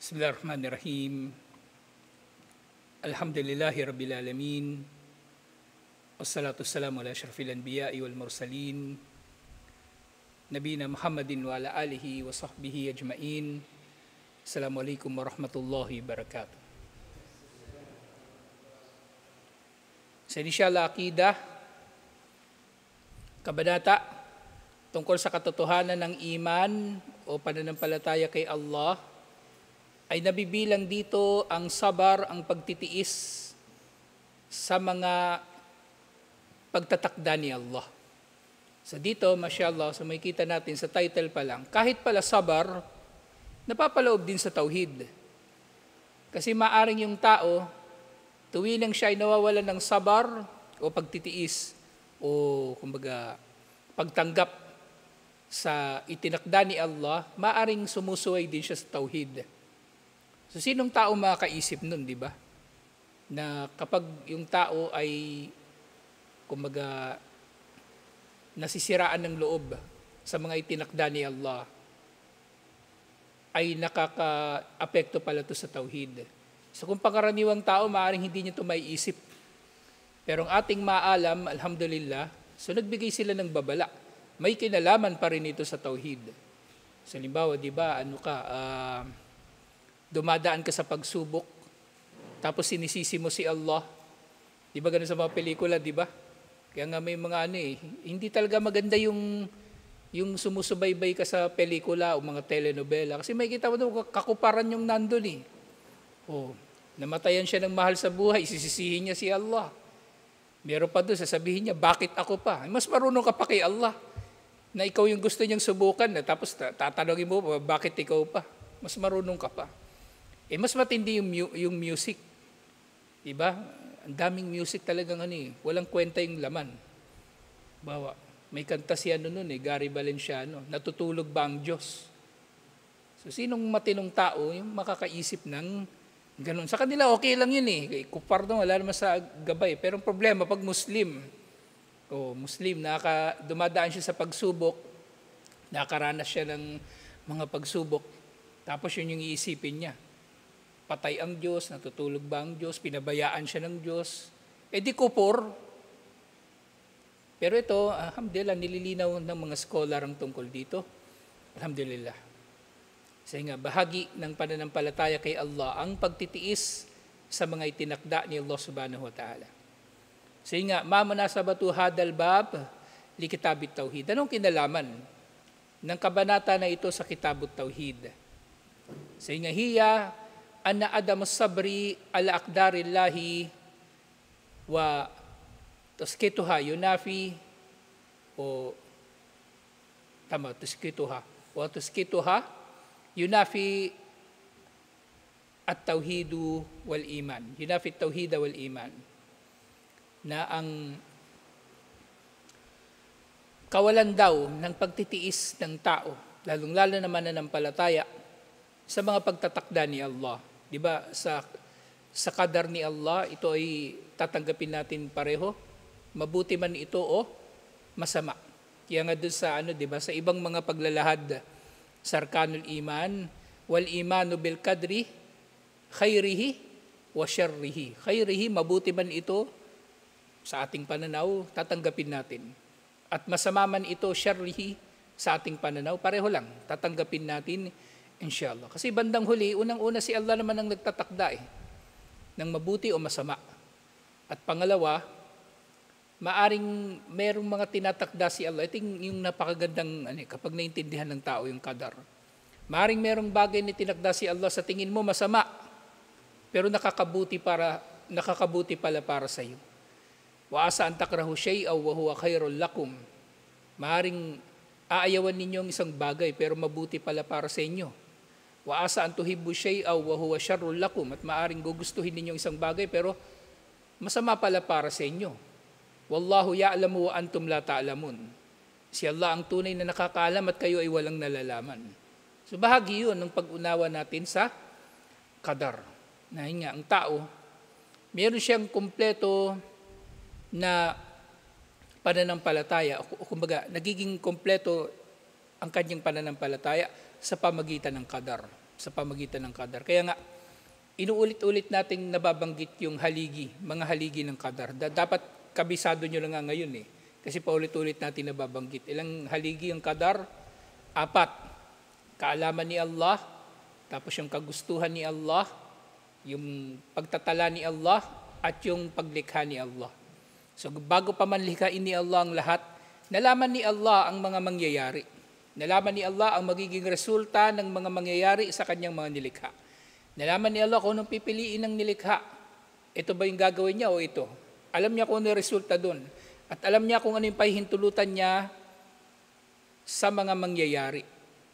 Bismillahirrahmanirrahim. Alhamdulillahi Rabbil Alamin. Wassalatu wassalamu ala asyrafil anbiya'i wal mursalin. Nabiyina Muhammadin wa ala alihi wa sahbihi ajma'in. Assalamualaikum warahmatullahi wabarakatuh. Sa inisyal akidah, kabanata tungkol sa katotohanan ng iman o pananampalataya kay Allah, ay nabibilang dito ang sabar, ang pagtitiis sa mga pagtatakda ni Allah. So dito, mashallah, so makikita natin sa title pa lang, kahit pala sabar, napapaloob din sa tauhid. Kasi maaring yung tao, tuwing siya ay nawawalan ng sabar o pagtitiis o kumbaga pagtanggap sa itinakda ni Allah, maaring sumusuway din siya sa tauhid. So sinong tao makakaisip nun, di ba? Na kapag yung tao ay kumbaga nasisiraan ng loob sa mga itinakda ni Allah, ay nakaka-apekto pala to sa tauhid. So kung pangkaraniwang tao, maaaring hindi niya ito maiisip. Pero ang ating maalam, alhamdulillah, so nagbigay sila ng babala. May kinalaman pa rin ito sa tauhid. So halimbawa, di ba, dumadaan ka sa pagsubok, tapos sinisisi mo si Allah. Di ba ganun sa mga pelikula, di ba? Kaya nga may mga hindi talaga maganda yung sumusubaybay ka sa pelikula o mga telenovela. Kasi may kita mo doon, kakuparan yung nandun . Namatayan siya ng mahal sa buhay, isisisihin niya si Allah. Meron pa doon, sasabihin niya, bakit ako pa? Mas marunong ka pa kay Allah, na ikaw yung gusto niyang subukan, tapos tatanungin mo, bakit ikaw pa? Mas marunong ka pa. Mas matindi yung music. Diba? Ang daming music talagang walang kwenta yung laman. Bawa, may kanta si Gary Valenciano, natutulog ba ang Diyos? So sinong matinong tao yung makakaisip ng ganun? Sa kanila okay lang yun . Kupar doon, wala naman sa gabay. Pero ang problema, pag Muslim, dumadaan siya sa pagsubok, nakaranas siya ng mga pagsubok, tapos yun yung iisipin niya. Patay ang Diyos, natutulog ba ang Diyos, pinabayaan siya ng Diyos. Di kupor. Pero ito, alhamdulillah, nililinaw ng mga scholar ang tungkol dito. Alhamdulillah. Kasi nga, bahagi ng pananampalataya kay Allah ang pagtitiis sa mga itinakda ni Allah subhanahu wa ta'ala. Kasi nga, ma munasabatu hadal bab li kitabit tauhid. Anong kinalaman ng kabanata na ito sa kitabut tauhid? Kasi nga, hiya anna adam sabri ala aqdarillahi wa taskituha yunafi taskituha yunafi at-tauhidu wal iman. Yunafi at-tauhid wal iman. Na ang kawalan daw ng pagtitiis ng tao, lalong-lalo naman na nanampalataya sa mga pagtatakda ni Allah. Di ba, sa kadar ni Allah, ito ay tatanggapin natin pareho, mabuti man ito o masama. Kaya nga doon sa di ba, sa ibang mga paglalahad sa arkanul iman, wal imanu bil kadri khairihi wa syarrihi. Khairihi, mabuti man ito sa ating pananaw, tatanggapin natin. At masama man ito, syarrihi, sa ating pananaw, pareho lang, tatanggapin natin, inshallah. Kasi bandang huli, unang-una si Allah naman ang nagtatakda ng mabuti o masama. At pangalawa, maaring merong mga tinatakda si Allah. Ito yung napakagandang, kapag naintindihan ng tao yung qadar. Maaring merong bagay na tinakda si Allah sa tingin mo masama, pero nakakabuti pala para sa iyo. Wa asa an takrahu shay'aw wa huwa khairul lakum. Maaring aayawan ninyo ang isang bagay, pero mabuti pala para sa inyo. Wa asa an tuhibbu shay'aw wa huwa syarrul lakum, at maaring gugustuhin ninyo isang bagay pero masama pala para sa inyo. Wallahu ya'lamu wa antum la ta'lamun. Si Allah ang tunay na nakakaalam at kayo ay walang nalalaman. So bahagi 'yun ng pag-unawa natin sa qadar. Na nga ang tao, meron siyang kumpleto na pananampalataya, o kumbaga nagiging kumpleto ang kanyang pananampalataya sa pamagitan ng qadar. sa pamagitan ng qadar. Kaya nga, inuulit-ulit nating nababanggit yung haligi, mga haligi ng qadar. Dapat kabisado nyo lang nga ngayon eh. Kasi paulit-ulit natin nababanggit. Ilang haligi ang qadar? 4. Kaalaman ni Allah, tapos yung kagustuhan ni Allah, yung pagtatala ni Allah, at yung paglikha ni Allah. So bago pa man likhain ni Allah ang lahat, nalaman ni Allah ang mga mangyayari. Nalaman ni Allah ang magiging resulta ng mga mangyayari sa kanyang mga nilikha. Nalaman ni Allah kung anong pipiliin ng nilikha. Ito ba yung gagawin niya o ito? Alam niya kung ano yung resulta doon. At alam niya kung ano yung pahihintulutan niya sa mga mangyayari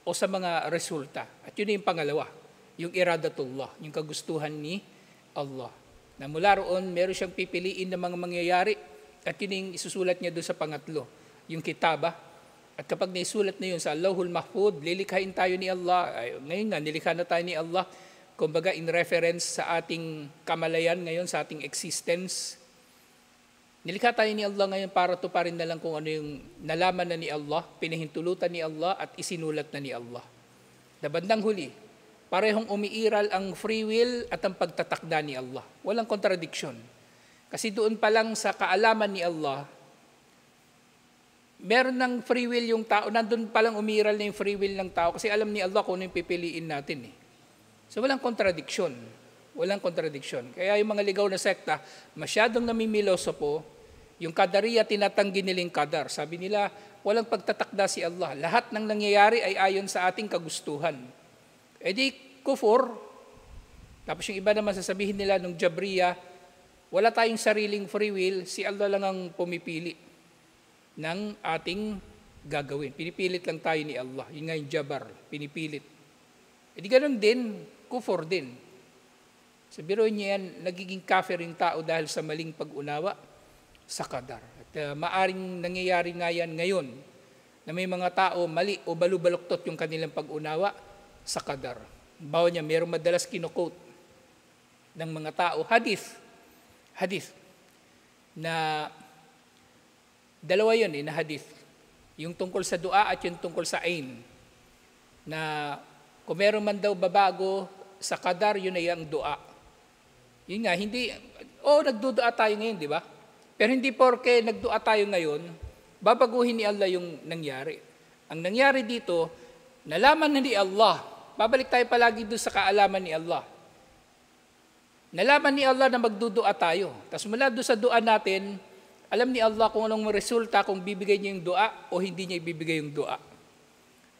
o sa mga resulta. At yun yung pangalawa, yung iradatullah, yung kagustuhan ni Allah. Na mula roon, meron siyang pipiliin ng mga mangyayari at yun yung isusulat niya doon sa pangatlo, yung kitaba. At kapag naisulat na yun sa Allahul Mahfud, lilikhain tayo ni Allah. Ngayon nga, nilikha na tayo ni Allah. Kumbaga, in reference sa ating kamalayan ngayon, sa ating existence. Nilikha tayo ni Allah ngayon para tuparin na lang kung ano yung nalaman na ni Allah, pinahintulutan ni Allah at isinulat na ni Allah. Na bandang huli, parehong umiiral ang free will at ang pagtatakda ni Allah. Walang contradiction. Kasi doon pa lang sa kaalaman ni Allah, meron ng free will yung tao, nandun pa lang umiiral na yung free will ng tao kasi alam ni Allah kung ano yung pipiliin natin eh. So walang contradiction. Walang contradiction. Kaya yung mga ligaw na sekta, masyadong namimilosopo, yung Qadariya tinatanggi nilang qadar. Sabi nila, walang pagtatakda si Allah. Lahat ng nangyayari ay ayon sa ating kagustuhan. E di, kufur. Tapos yung iba naman sasabihin nila nung Jabriya, wala tayong sariling free will, si Allah lang ang pumipili ng ating gagawin. Pinipilit lang tayo ni Allah. Yung nga yung Jabar, pinipilit. E di ganun din, kufur din. Sa biro niya yan, nagiging kafir yung tao dahil sa maling pag-unawa sa qadar. At maaring nangyayari nga yan ngayon na may mga tao mali o balubaluktot yung kanilang pag-unawa sa qadar. Bawa niya, mayroong madalas kino-quote ng mga tao, hadith, na dalawa yun na hadith. Yung tungkol sa dua at yung tungkol sa ain. Na kung meron man daw babago sa qadar, yun ay ang dua. Yun nga, nagdudua tayo ngayon, di ba? Pero hindi porke nagdua tayo ngayon, babaguhin ni Allah yung nangyari. Ang nangyari dito, nalaman na ni Allah, babalik tayo palagi doon sa kaalaman ni Allah. Nalaman ni Allah na magdudua tayo. Tapos mula doon sa dua natin, alam ni Allah kung anong resulta kung bibigay niya yung dua o hindi niya ibibigay yung dua.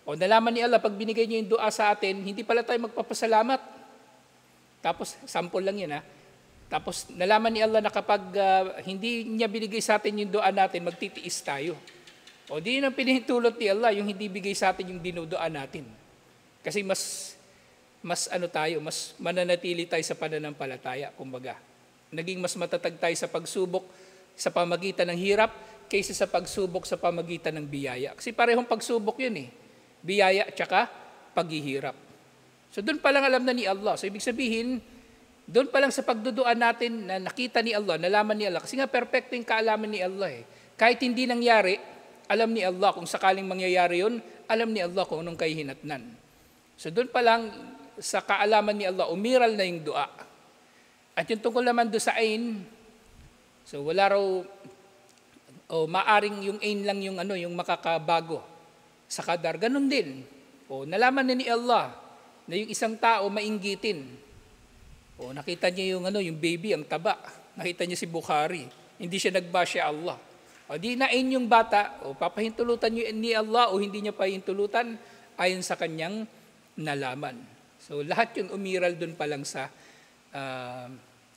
O nalaman ni Allah, pag binigay niya yung dua sa atin, hindi pala tayo magpapasalamat. Tapos, sample lang yun ha. Tapos, nalaman ni Allah na kapag hindi niya binigay sa atin yung dua natin, magtitiis tayo. O di yun ang pinahintulot ni Allah, yung hindi bigay sa atin yung dinudua natin. Kasi mas mananatili tayo sa pananampalataya, kumbaga. Naging mas matatag tayo sa pagsubok sa pamagitan ng hirap kaysa sa pagsubok sa pamagitan ng biyaya. Kasi parehong pagsubok yun eh. Biyaya at saka paghihirap. So doon pa lang alam na ni Allah. So ibig sabihin, doon pa lang sa pagduduan natin na nakita ni Allah, nalaman ni Allah. Kasi nga perfecto yung kaalaman ni Allah eh. Kahit hindi nangyari, alam ni Allah kung sakaling mangyayari yun, alam ni Allah kung anong kahihinatnan. So doon pa lang sa kaalaman ni Allah, umiral na yung dua. At yung tungkol naman doon sa ain, so wala raw, maaring yung ain lang yung makakabago sa qadar. Ganun din. Nalaman na ni Allah na yung isang tao mainggitin. Nakita niya yung baby, ang taba. Nakita niya si Bukhari. Hindi siya nagbasya Allah. Di nain yung bata, papahintulutan niyo ni Allah o hindi niya pahintulutan ayon sa kanyang nalaman. So lahat yung umiral dun pa lang sa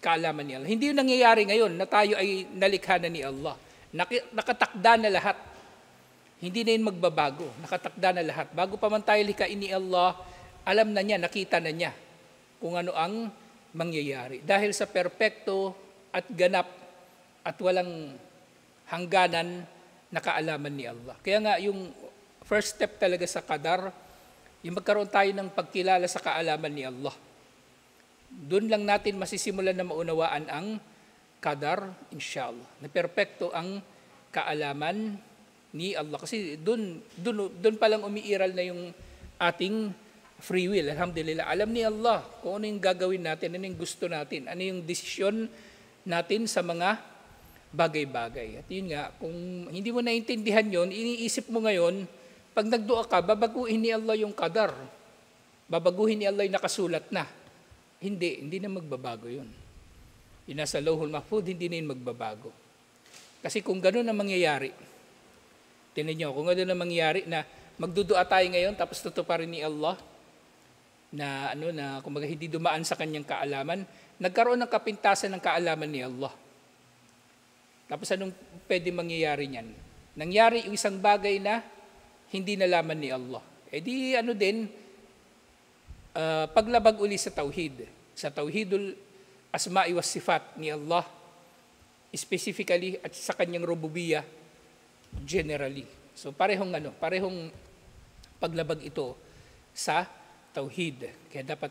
kaalaman ni Allah. Hindi yung nangyayari ngayon na tayo ay nalikha na ni Allah. Nakatakda na lahat. Hindi na yun magbabago. Nakatakda na lahat. Bago pa man tayo likhain ni Allah, alam na niya, nakita na niya kung ano ang mangyayari. Dahil sa perpekto at ganap at walang hangganan na kaalaman ni Allah. Kaya nga yung first step talaga sa qadar, yung magkaroon tayo ng pagkilala sa kaalaman ni Allah. Doon lang natin masisimulan na maunawaan ang qadar, inshallah. Na perpekto ang kaalaman ni Allah. Kasi doon pa lang umiiral na yung ating free will, alhamdulillah. Alam ni Allah kung ano yung gagawin natin, ano yung gusto natin, ano yung desisyon natin sa mga bagay-bagay. At yun nga, kung hindi mo naintindihan yon, iniisip mo ngayon, pag nagdua ka, babaguhin ni Allah yung qadar. Babaguhin ni Allah yung nakasulat na. Hindi na magbabago yun. Yung nasa Lawhul Mahfuz, hindi na yun magbabago. Kasi kung gano'n ang mangyayari, tinan nyo, kung gano'n ang mangyayari na magdudua tayo ngayon, tapos tutuparin ni Allah, na kumbaga hindi dumaan sa kanyang kaalaman, nagkaroon ng kapintasan ng kaalaman ni Allah. Tapos anong pwede mangyayari niyan? Nangyari yung isang bagay na hindi nalaman ni Allah. Paglabag uli sa tauhid. Sa tauhidul asma'i was sifat ni Allah, specifically at sa kanyang rububiyah generally. So parehong paglabag ito sa tauhid. Kaya dapat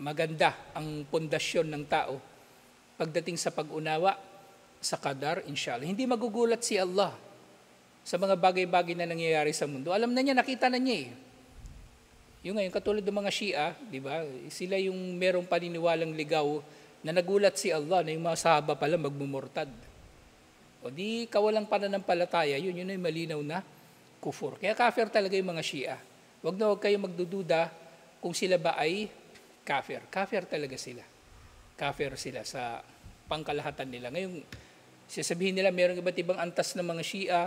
maganda ang pundasyon ng tao pagdating sa pag-unawa sa qadar, inshallah. Hindi magugulat si Allah sa mga bagay-bagay na nangyayari sa mundo. Alam na niya, nakita na niya eh. Yung ngayon, katulad ng mga Shia, di ba? Sila yung merong paniniwalang ligaw na nagulat si Allah na yung mga sahaba pala magmumurtad. O di kawalang pananampalataya, yun ay malinaw na kufur. Kaya kafir talaga yung mga Shia. Huwag kayo magdududa kung sila ba ay kafir. Kafir talaga sila. Kafir sila sa pangkalahatan nila. Ngayon, sasabihin nila mayroong iba't ibang antas ng mga Shia.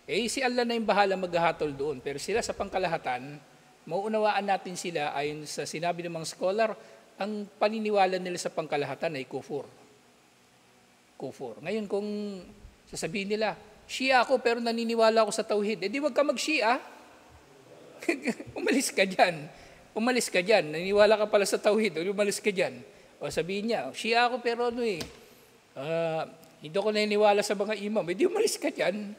Si Allah na yung bahala maghahatol doon. Pero sila sa pangkalahatan, mauunawaan natin sila ayon sa sinabi ng mga scholar, ang paniniwala nila sa pangkalahatan ay kufur. Kufur. Ngayon kung sasabihin nila, Shia ako pero naniniwala ako sa tauhid, di wag ka mag-Shia. Umalis ka dyan. Umalis ka dyan. Naniniwala ka pala sa tauhid, umalis ka dyan. O sabihin niya, Shia ako pero hindi ako naniniwala sa mga imam, di umalis ka dyan.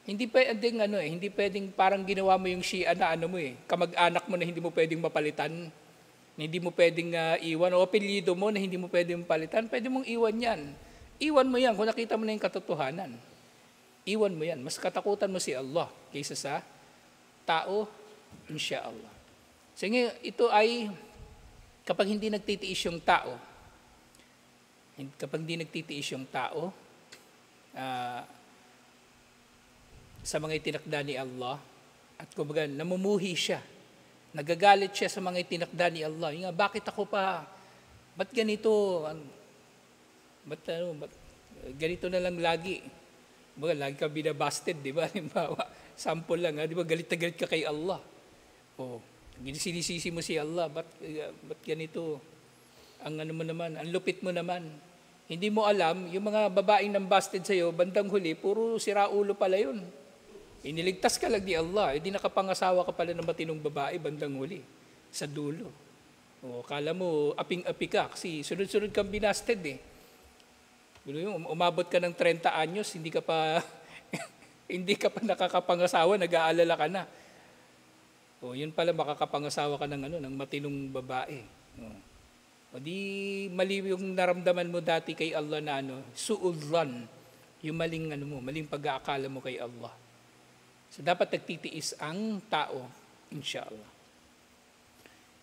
Hindi pwedeng parang ginawa mo yung Shia na kamag-anak mo na hindi mo pwedeng mapalitan, hindi mo pwedeng iwan, o apelyido mo na hindi mo pwedeng palitan, pwede mong iwan yan. Iwan mo yan kung nakita mo na yung katotohanan. Iwan mo yan. Mas katakutan mo si Allah kaysa sa tao, insyaAllah. So ito ay kapag hindi nagtitiis yung tao, sa mga itinakda ni Allah, at kumbaga namumuhi siya, nagagalit siya sa mga itinakda ni Allah. Yung nga, bakit ako pa? Ba't ganito? Ba't ganito na lang lagi? Kumbaga, lagi ka binabasted, di ba? Halimbawa, sample lang, di ba? Galit na galit ka kay Allah. Sinisisi mo si Allah, ba't ganito? Ang ang lupit mo naman. Hindi mo alam, yung mga babaeng nang busted sa'yo, bandang huli, puro siraulo pala yun. Iniligtas ka lang ni Allah, hindi nakapangasawa ka pala ng matinong babae bandang huli, sa dulo. Kala mo, aping-api ka, kasi sunod-sunod kang binasted eh. Umabot ka ng 30 anyos, hindi ka pa nakakapangasawa, nag-aalala ka na. Yun pala, makakapangasawa ka ng matinong babae. Di mali yung naramdaman mo dati kay Allah na su'udlan, yung maling pag-aakala mo kay Allah. So dapat nagtitiis ang tao, insyaAllah.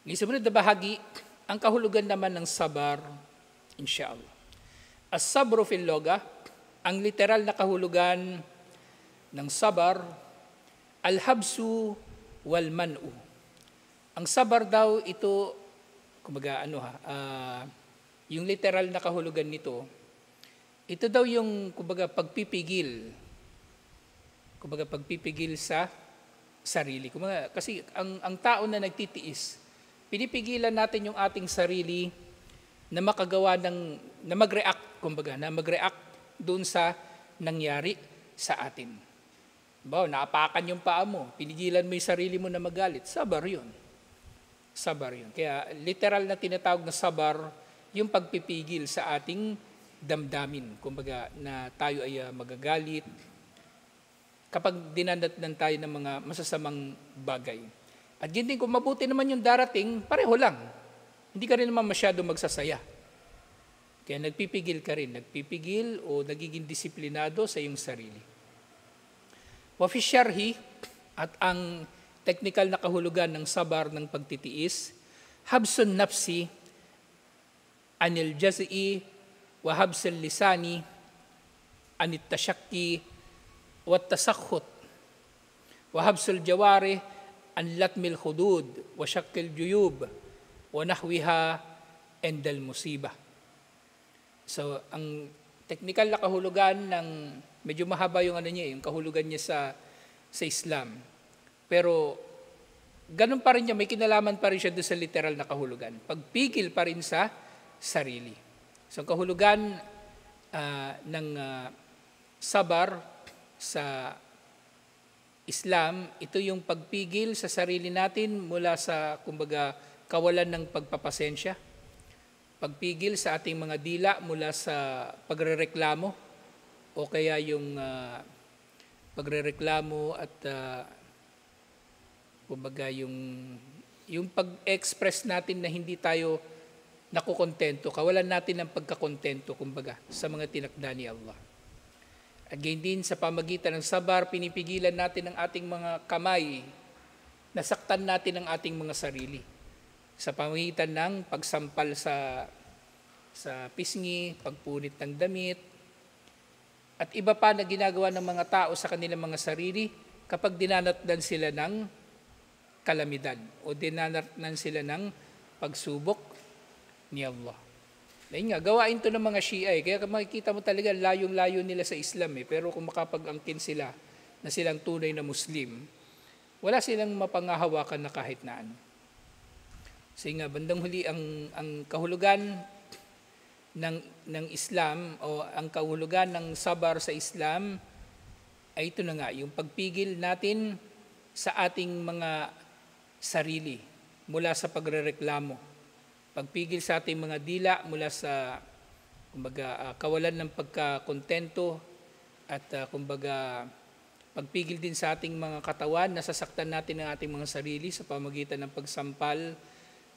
Ngayon sa munod na bahagi, ang kahulugan naman ng sabar, insyaAllah. As-sabru fil lugha, ang literal na kahulugan ng sabar, al-habsu wal man'u. Ang sabar daw ito, kumbaga yung literal na kahulugan nito, ito daw yung kumbaga pagpipigil sa sarili. Kumbaga, kasi ang tao na nagtitiis, pinipigilan natin yung ating sarili na makagawa na mag-react doon sa nangyari sa atin. Naapakan yung paa mo, pinigilan mo yung sarili mo na magalit, sabar yun. Kaya literal na tinatawag na sabar, yung pagpipigil sa ating damdamin. Kumbaga na tayo ay magagalit kapag dinandatnan tayo ng mga masasamang bagay. At yun din, kung mabuti naman yung darating, pareho lang. Hindi ka rin naman masyado magsasaya. Kaya nagpipigil ka rin. Nagpipigil o nagiging disiplinado sa iyong sarili. Wa fi syarhi, At ang technical na kahulugan ng sabar ng pagtitiis, habsun nafsi anil jaz'i wa habsul lisani anit tashakki wa tasakhut wa habsul jawari an latmil khudud wa shakkil juyub wa nahwiha endal musibah. So, ang technical na kahulugan ng, medyo mahaba yung yung kahulugan niya sa Islam. Pero, ganun pa rin niya, may kinalaman pa rin siya doon sa literal na kahulugan. Pagpigil pa rin sa sarili. So, ang kahulugan ng sabar sa Islam, ito yung pagpigil sa sarili natin mula sa, kumbaga, kawalan ng pagpapasensya. Pagpigil sa ating mga dila mula sa pagrereklamo o kaya yung pagrereklamo at kumbaga yung pag-express natin na hindi tayo nakukontento, kawalan natin ng pagkakontento kumbaga sa mga tinakda ni Allah. At gayon din sa pamagitan ng sabar, pinipigilan natin ang ating mga kamay, nasaktan natin ang ating mga sarili sa pamagitan ng pagsampal sa pisngi, pagpunit ng damit, at iba pa na ginagawa ng mga tao sa kanilang mga sarili kapag dinanatnan sila ng kalamidad o dinanatnan sila ng pagsubok ni Allah. Dahil nga, gawain to ng mga Shia kaya makikita mo talaga layong-layo nila sa Islam pero kung makapag-angkin sila na silang tunay na Muslim, wala silang mapangahawakan na kahit na ano. Kasi nga, bandang huli ang kahulugan ng Islam o ang kahulugan ng sabar sa Islam ay ito na nga, yung pagpigil natin sa ating mga sarili mula sa pagrereklamo. Pagpigil sa ating mga dila mula sa kumbaga, kawalan ng pagkakontento at kumbaga, pagpigil din sa ating mga katawan, nasasaktan natin ang ating mga sarili sa pamagitan ng pagsampal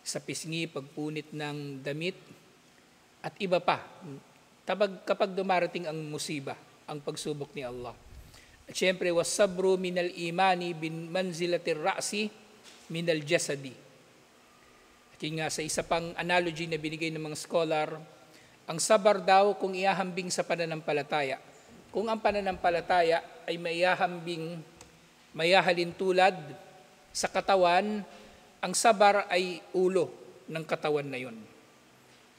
sa pisngi, pagpunit ng damit, at iba pa. Kapag dumarating ang musiba, ang pagsubok ni Allah. At syempre, wasabru minal imani bin manzilatir ra'si minal jasadi. At yun nga, sa isa pang analogy na binigay ng mga scholar, ang sabar daw kung iahambing sa pananampalataya. Kung ang pananampalataya ay mayahalin tulad sa katawan, ang sabar ay ulo ng katawan na yun.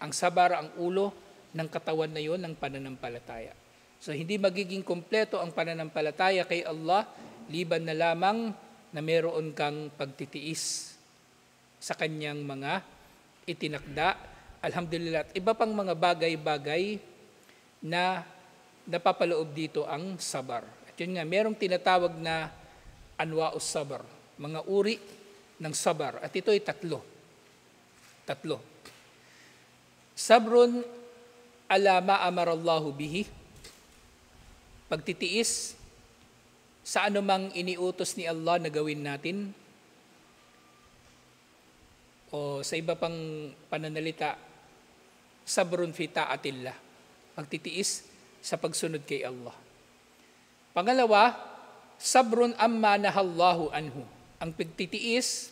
Ang sabar ang ulo ng katawan na yun ng pananampalataya. So hindi magiging kompleto ang pananampalataya kay Allah liban na lamang na meron kang pagtitiis sa kanyang mga itinakda. Alhamdulillah. At iba pang mga bagay-bagay na napapaloob dito ang sabar. At yun nga, merong tinatawag na anwa'us sabar, mga uri ng sabar. At ito ay tatlo. Sabrun ala ma amarallahu bihi, pagtitiis sa anumang iniutos ni Allah na gawin natin, o sa iba pang pananalita, sabrun fi ta'atillah, pagtitiis sa pagsunod kay Allah. Pangalawa, sabrun amma nahallahu anhu, ang pagtitiis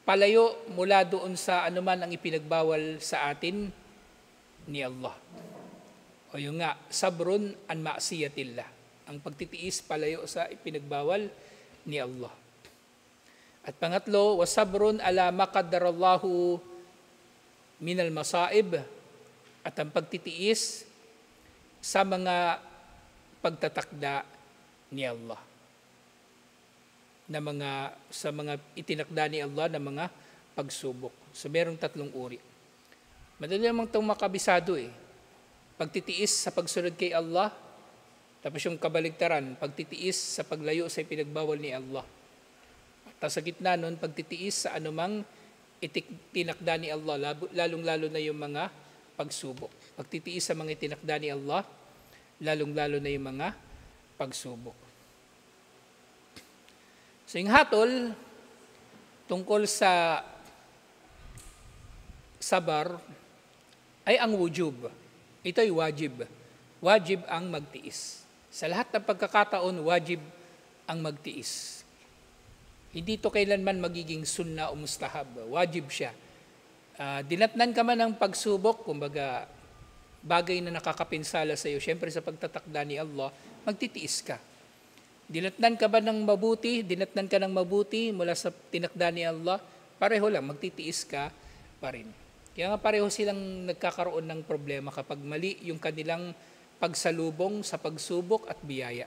palayo mula doon sa anuman ang ipinagbawal sa atin ni Allah. O yung nga, sabrun an ma'siyatillah, ang pagtitiis palayo sa ipinagbawal ni Allah. At pangatlo, wasabrun ala maqaddarallahu minal masaib, at ang pagtitiis sa mga pagtatakda ni Allah, sa mga itinakda ni Allah na mga pagsubok. So merong tatlong uri. Madali namang itong makabisado Pagtitiis sa pagsunod kay Allah, tapos yung kabaligtaran, pagtitiis sa paglayo sa ipinagbawal ni Allah. At sa gitna nun, pagtitiis sa anumang itinakda ni Allah, lalong-lalo na yung mga pagsubok. Pagtitiis sa mga itinakda ni Allah, lalong-lalo na yung mga pagsubok. So yung hatol, tungkol sa sabar, ay ang wujub. Ito ay wajib. Wajib ang magtiis. Sa lahat ng pagkakataon, wajib ang magtiis. Hindi ito kailanman magiging sunna o mustahab. Wajib siya. Dinatnan ka man ng pagsubok, kumbaga bagay na nakakapinsala sa iyo, syempre sa pagtatakda ni Allah, magtitiis ka. Dinatnan ka ba ng mabuti? Dinatnan ka ng mabuti mula sa tinakda ni Allah? Pareho lang, magtitiis ka pa rin. Kaya nga pareho silang nagkakaroon ng problema kapag mali yung kanilang pagsalubong sa pagsubok at biyaya.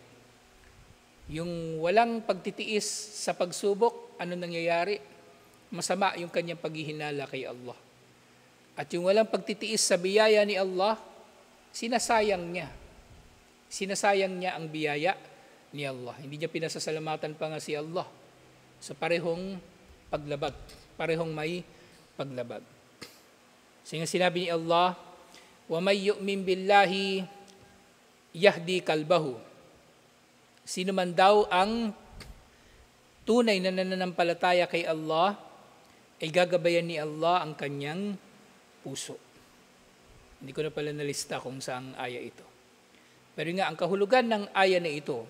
Yung walang pagtitiis sa pagsubok, ano nangyayari? Masama yung kanyang paghihinala kay Allah. At yung walang pagtitiis sa biyaya ni Allah, sinasayang niya. Sinasayang niya ang biyaya ni Allah. Hindi niya pinasasalamatan pa nga si Allah. So parehong paglabag. Parehong may paglabag. So yung sinabi ni Allah, وَمَنْ يُؤْمِنْ بِاللَّهِ يَهْدِي قَلْبَهُ. Sino man daw ang tunay na nananampalataya kay Allah, ay gagabayan ni Allah ang kanyang puso. Hindi ko na pala nalista kung saang aya ito. Pero nga, ang kahulugan ng aya na ito,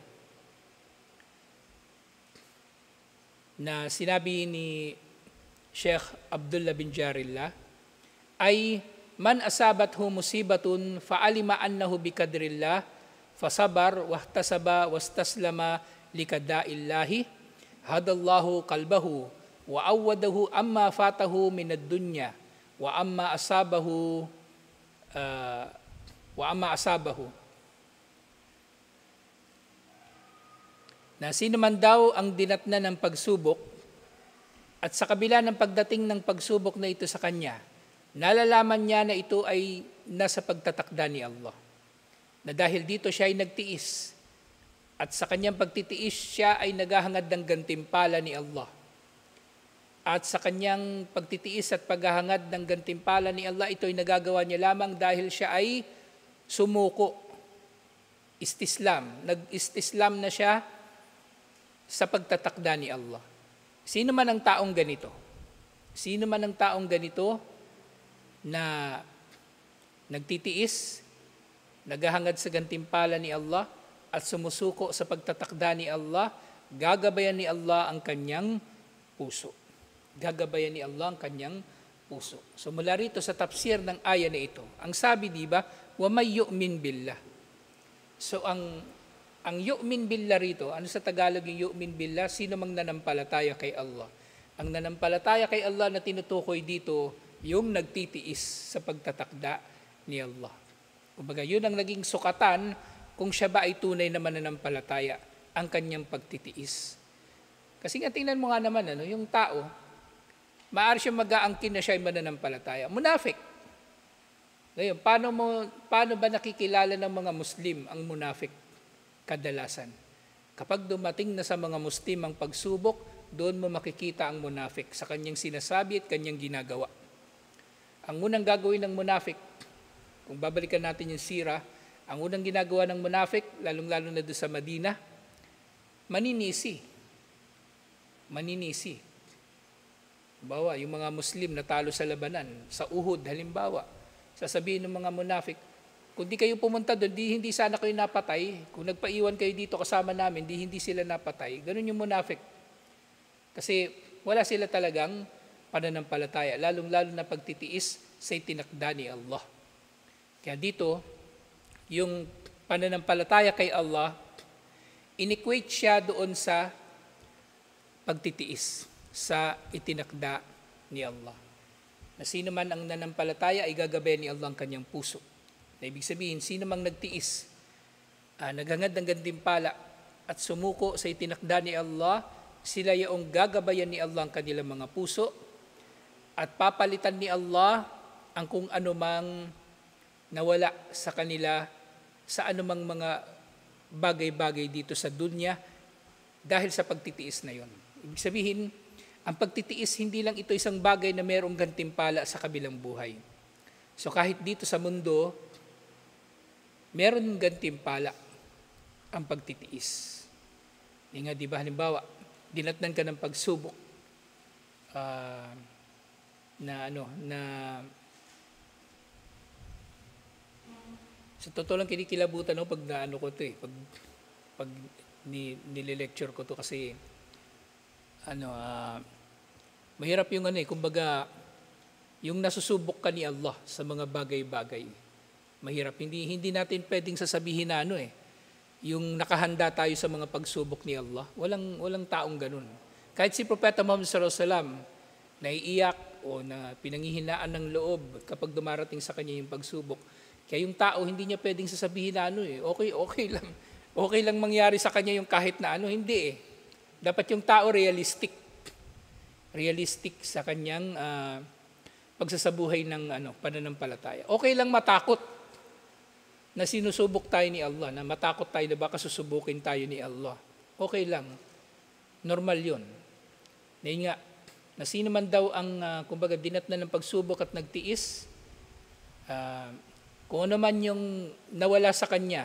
na sinabi ni Sheikh Abdullah bin Jarillah, ay man asabathu musibatun fa'alima annahu bikadrillah fasabar wahtasaba wastaslama likadaillahi hadallahu qalbahu wa awwadahu amma fatahu minad dunya wa amma asabahu na sino man daw ang dinatna ng pagsubok at sa kabila ng pagdating ng pagsubok na ito sa kanya, nalalaman niya na ito ay nasa pagtatakda ni Allah. Na dahil dito siya ay nagtiis at sa kanyang pagtitiis siya ay naghahangad ng gantimpala ni Allah. At sa kanyang pagtitiis at paghahangad ng gantimpala ni Allah, ito ay nagagawa niya lamang dahil siya ay sumuko, istislam. Nag-istislam na siya sa pagtatakda ni Allah. Sino man ang taong ganito? Sino man ang taong ganito na nagtitiis, naghahangad sa gantimpala ni Allah at sumusuko sa pagtatakda ni Allah, gagabayan ni Allah ang kanyang puso. Gagabayan ni Allah ang kanyang puso. So mula rito sa tafsir ng aya na ito, ang sabi diba, وَمَنْ يُؤْمِنْ بِاللَّهِ. So ang yu'min billah rito, ano sa Tagalog yung yu'min billah? Sino mang nanampalataya kay Allah. Ang nanampalataya kay Allah na tinutukoy dito, yung nagtitiis sa pagtatakda ni Allah. Kumbaga, yun ang naging sukatan kung siya ba ay tunay na mananampalataya, ang kanyang pagtitiis. Kasi nga tingnan mo nga naman, yung tao, maaari siya mag-aangkin na siya ay mananampalataya. Munafik. Ngayon, paano ba nakikilala ng mga Muslim ang munafik? Kadalasan. Kapag dumating na sa mga Muslim ang pagsubok, doon mo makikita ang munafik sa kanyang sinasabi at kanyang ginagawa. Ang unang gagawin ng munafik, kung babalikan natin yung sira, ang unang ginagawa ng munafik, lalong-lalo na doon sa Madina, maninisi. Maninisi. Halimbawa, yung mga Muslim na talo sa labanan, sa Uhud halimbawa, sasabihin ng mga munafik, kung di kayo pumunta doon, hindi sana kayo napatay. Kung nagpaiwan kayo dito kasama namin, hindi sila napatay. Ganun yung munafik. Kasi wala sila talagang pananampalataya, lalong-lalo na pagtitiis sa itinakda ni Allah. Kaya dito, yung pananampalataya kay Allah, in-equate siya doon sa pagtitiis sa itinakda ni Allah. Na sino man ang nanampalataya ay gagabayan ni Allah ang kanyang puso. Na ibig sabihin, sino mang nagtiis, naghangad ng gantimpala at sumuko sa itinakda ni Allah, sila yung gagabayan ni Allah ang kanilang mga puso at papalitan ni Allah ang kung anumang nawala sa kanila sa anumang mga bagay-bagay dito sa dunya dahil sa pagtitiis na yon. Ibig sabihin, ang pagtitiis hindi lang ito isang bagay na mayroong gantimpala sa kabilang buhay. So kahit dito sa mundo, meron gantimpala ang pagtitiis. Hindi nga, di ba, halimbawa, dinatnan ka ng pagsubok Sa totoo lang kinikilabutan ako pag naano ko to eh. Pag nililecture ko to kasi ano, mahirap yung ano eh, kumbaga, yung nasusubok ka ni Allah sa mga bagay-bagay. Mahirap. Hindi natin pwedeng sasabihin na ano eh, yung nakahanda tayo sa mga pagsubok ni Allah. Walang taong ganun. Kahit si Propeta Muhammad sallallahu alaihi wasallam, naiiyak o na pinanghihinaan ng loob kapag dumarating sa kanya yung pagsubok. Kaya yung tao, hindi niya pwedeng sasabihin na ano eh, okay lang. Okay lang mangyari sa kanya yung kahit na ano, hindi eh. Dapat yung tao realistic sa kanyang pagsasabuhay ng pananampalataya. Okay lang matakot na sinusubok tayo ni Allah, na matakot tayo na baka susubukin tayo ni Allah. Okay lang. Normal yun. Ngayon nga, na sino man daw ang kumbaga dinatnan ng pagsubok at nagtiis, kung ano man yung nawala sa kanya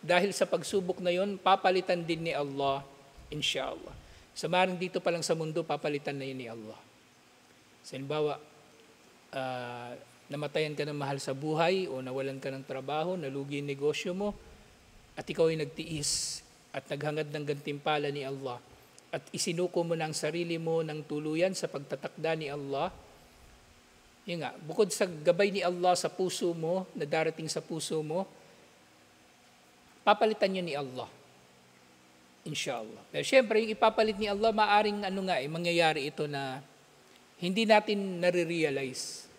dahil sa pagsubok na yun, papalitan din ni Allah, inshallah. Sa maring dito pa lang sa mundo, papalitan na yun ni Allah. Sa halimbawa, namatayan ka ng mahal sa buhay o nawalan ka ng trabaho, nalugi yung negosyo mo, at ikaw ay nagtiis at naghangad ng gantimpala ni Allah at isinuko mo ng sarili mo ng tuluyan sa pagtatakda ni Allah, yun nga, bukod sa gabay ni Allah sa puso mo, na darating sa puso mo, papalitan niyo ni Allah. Inshallah. Pero syempre, yung ipapalit ni Allah, maaring mangyayari ito na hindi natin nare-realize.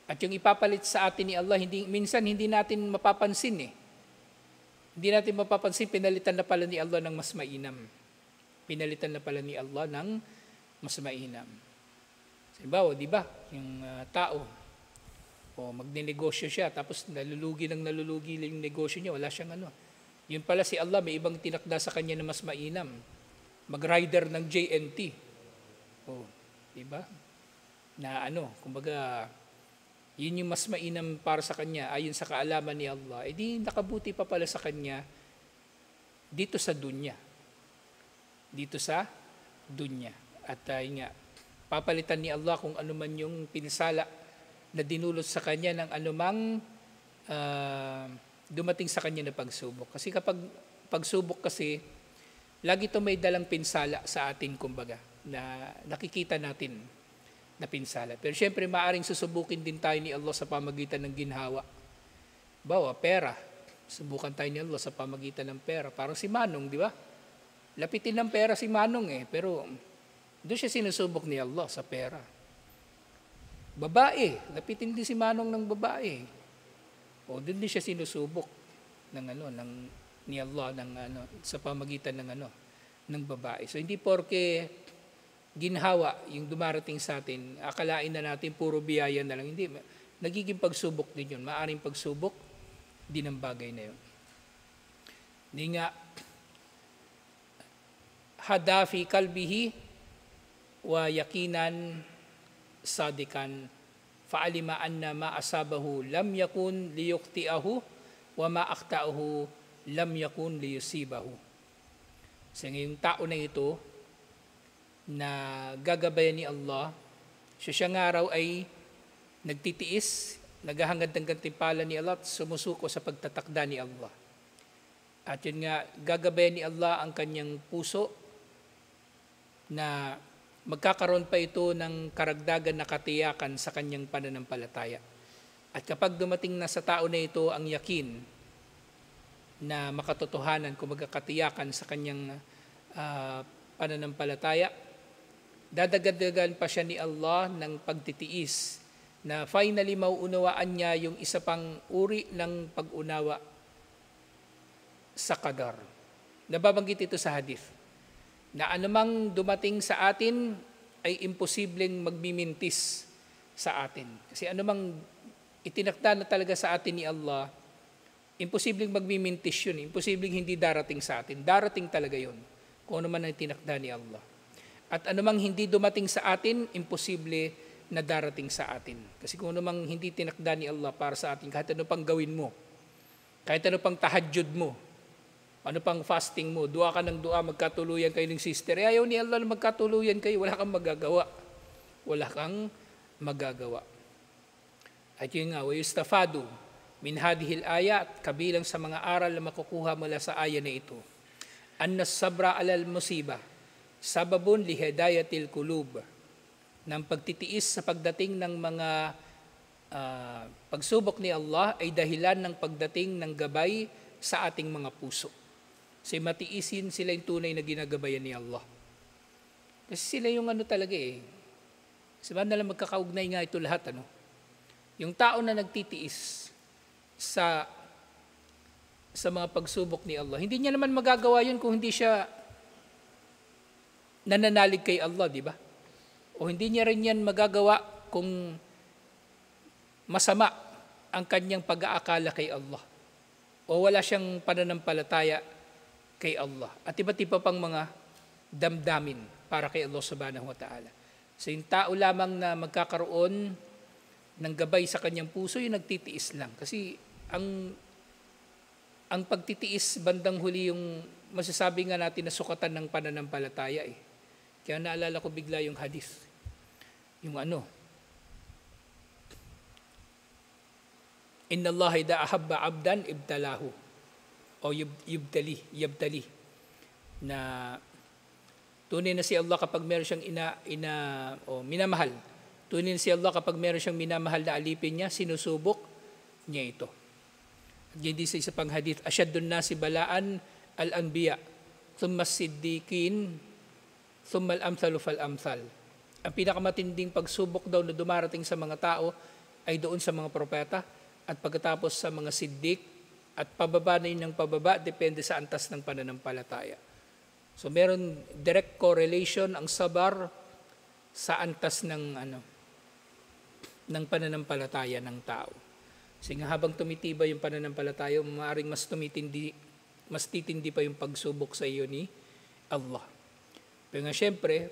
At yung ipapalit sa atin ni Allah, minsan hindi natin mapapansin eh. Hindi natin mapapansin, pinalitan na pala ni Allah ng mas mainam. Pinalitan na pala ni Allah ng mas mainam. Halimbawa, di ba, yung tao, magnenegosyo siya, tapos nalulugi yung negosyo niya, wala siyang ano. Yun pala si Allah, may ibang tinakda sa kanya na mas mainam. Mag-rider ng JNT. Di ba? Na kumbaga, yun yung mas mainam para sa kanya, ayon sa kaalaman ni Allah, di nakabuti pa pala sa kanya dito sa dunya. At nga, papalitan ni Allah kung ano man yung pinsala na dinulot sa kanya ng anumang dumating sa kanya na pagsubok. Kasi kapag pagsubok kasi, lagi ito may dalang pinsala sa atin, kumbaga, na nakikita natin na pinsala. Pero syempre, maaring susubukin din tayo ni Allah sa pamagitan ng ginhawa. Bawa, pera. Subukan tayo ni Allah sa pamagitan ng pera. Parang si Manong, di ba? Lapitin ng pera si Manong pero doon siya sinusubok ni Allah sa pera. Babae, lapitin din si Manong ng babae. Doon din siya sinusubok ni Allah sa pamagitan ng babae. So hindi porke ginhawa yung dumarating sa atin, akalain na natin puro biyaya na lang. Hindi, nagiging pagsubok din yun. Maaring pagsubok din ang bagay na yun. Hindi nga, hadafi kalbihi wa yakinan sadikan fa'alima anna ma asabahu lam yakun liyuqti'ahu wa ma akhta'ahu lam yakun liyusibahu. So ngayong tao na ito na gagabayan ni Allah, siya nga raw ay nagtitiis, naghahangad ng gantimpala ni Allah at sumusuko sa pagtatakda ni Allah. At yun nga, gagabayan ni Allah ang kanyang puso na magkakaroon pa ito ng karagdagan na katiyakan sa kanyang pananampalataya. At kapag dumating na sa tao na ito ang yakin na makatotohanan, kumbaga katiyakan sa kanyang pananampalataya, dadagdagan pa siya ni Allah ng pagtitiis na finally mauunawaan niya yung isa pang uri ng pag-unawa sa qadar. Nababanggit ito sa hadith na anumang dumating sa atin ay imposibleng magmimintis sa atin. Kasi anumang itinakda na talaga sa atin ni Allah, imposibleng magmimintis yun. Imposibleng hindi darating sa atin. Darating talaga yun kung ano man ang itinakda ni Allah. At anumang hindi dumating sa atin, imposible na darating sa atin. Kasi kung anumang hindi tinakda ni Allah para sa atin, kahit ano pang gawin mo, kahit ano pang tahajjud mo, ano pang fasting mo, dua ka ng dua, magkatuluyan kayo ng sister. Ayaw ni Allah na magkatuluyan kayo, wala kang magagawa. Wala kang magagawa. At yun nga, وَيُسْتَفَادُ min hadhil ayat, kabilang sa mga aral na makukuha mula sa aya na ito, anna sabra alal musiba, sababun li hidayatil kulub, ng pagtitiis sa pagdating ng mga pagsubok ni Allah ay dahilan ng pagdating ng gabay sa ating mga puso. Kasi matiisin sila yung tunay na ginagabayan ni Allah. Kasi sila yung talaga eh. Kasi ba nalang magkakaugnay nga ito lahat, Yung tao na nagtitiis sa mga pagsubok ni Allah, hindi niya naman magagawa yun kung hindi siya nananalig kay Allah, di ba? O hindi niya rin yan magagawa kung masama ang kanyang pag-aakala kay Allah. O wala siyang pananampalataya kay Allah. At iba't iba pang mga damdamin para kay Allah subhanahu wa ta'ala. So yung tao lamang na magkakaroon ng gabay sa kanyang puso, yung nagtitiis lang. Kasi ang pagtitiis bandang huli yung masasabi nga natin na sukatan ng pananampalataya eh. Kaya naalala ko bigla yung hadith. Yung Inna Allah idha ahabba abdan ibtalahu. O yabtali. Na tunay na si Allah kapag meron siyang minamahal. Tunay na si Allah kapag meron siyang minamahal na alipin niya, sinusubok niya ito. At hindi sa isa pang hadith, asyadun nasi balaan al-anbiya, thumma siddiqin, thumma al-amthalu fal-amthal. Ang pinakamatinding pagsubok daw na dumarating sa mga tao ay doon sa mga propeta at pagkatapos sa mga siddiq at pababa na yun ng pababa, depende sa antas ng pananampalataya. So meron direct correlation ang sabar sa antas ng pananampalataya ng tao. Kasi nga habang tumitiba yung pananampalataya, maaaring mas titindi pa yung pagsubok sa iyo ni Allah. Pero nga syempre,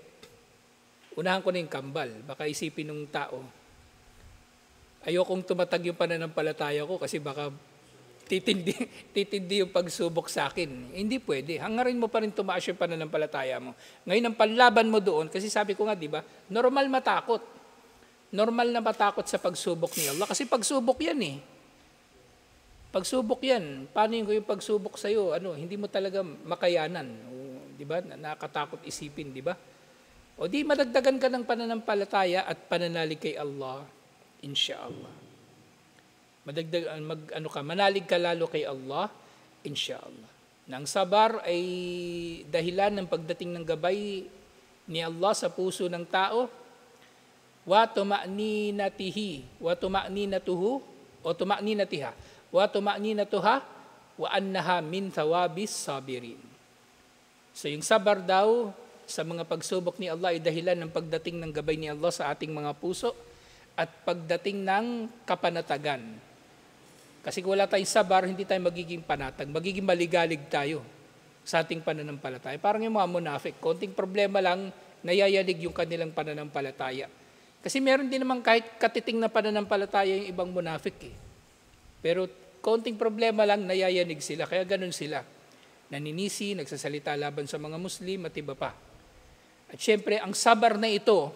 unahan ko na yung kambal. Baka isipin ng tao, ayokong tumatag yung pananampalataya ko kasi baka titindi yung pagsubok sa akin. Hindi pwede. Hangarin mo pa rin tumaas yung pananampalataya mo. Ngayon, ang panlaban mo doon, kasi sabi ko nga, di ba, normal matakot. Normal na matakot sa pagsubok ni Allah. Kasi pagsubok yan eh. Pagsubok yan. Paano yung pagsubok sa'yo? Hindi mo talaga makayanan. Di ba? Nakakatakot isipin, di ba? O di madagdagan ka ng pananampalataya at pananalig kay Allah. Insyaallah. Manalig ka lalo kay Allah, insyaallah. Nang sabar ay dahilan ng pagdating ng gabay ni Allah sa puso ng tao. Wa tuma'ninatihi, wa tuma'ninatuhu, o tuma'ninatiha, wa tuma'ninatuha, wa annaha min thawabis sabirin. So yung sabar daw sa mga pagsubok ni Allah ay dahilan ng pagdating ng gabay ni Allah sa ating mga puso at pagdating ng kapanatagan. Kasi kung wala tayong sabar, hindi tayo magiging panatag, magiging maligalig tayo sa ating pananampalataya. Parang yung mga munafik, konting problema lang, nayayanig yung kanilang pananampalataya. Kasi meron din naman kahit katiting na pananampalataya yung ibang munafik eh. Pero konting problema lang, nayayanig sila, kaya ganun sila. Naninisi, nagsasalita laban sa mga Muslim at iba pa. At syempre, ang sabar na ito,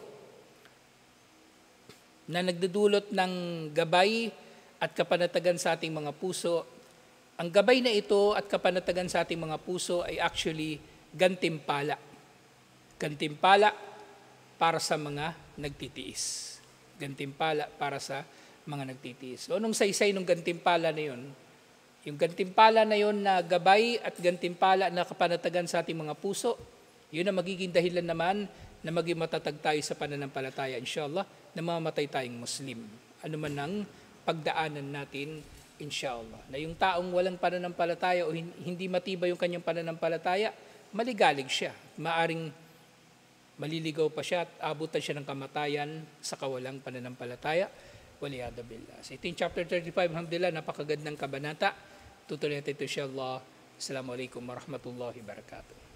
na nagdudulot ng gabay at kapanatagan sa ating mga puso, ang gabay na ito at kapanatagan sa ating mga puso ay actually gantimpala. Gantimpala para sa mga nagtitiis. Gantimpala para sa mga nagtitiis. So, nung saysay nung gantimpala na yun, yung gantimpala na yun na gabay at gantimpala na kapanatagan sa ating mga puso, yun ang magiging dahilan naman na maging matatag tayo sa pananampalataya, inshallah, na mamamatay tayong Muslim. Ano man ang pagdaanan natin, inshallah. Na yung taong walang pananampalataya o hindi matibay yung kanyang pananampalataya, maligalig siya. Maaring maliligaw pa siya at abutan siya ng kamatayan sa kawalang pananampalataya. Waliyadu billah. So ito yung chapter 35, alhamdulillah, napakagandang kabanata. Tutuloy natin ito, inshallah. Assalamualaikum warahmatullahi wabarakatuh.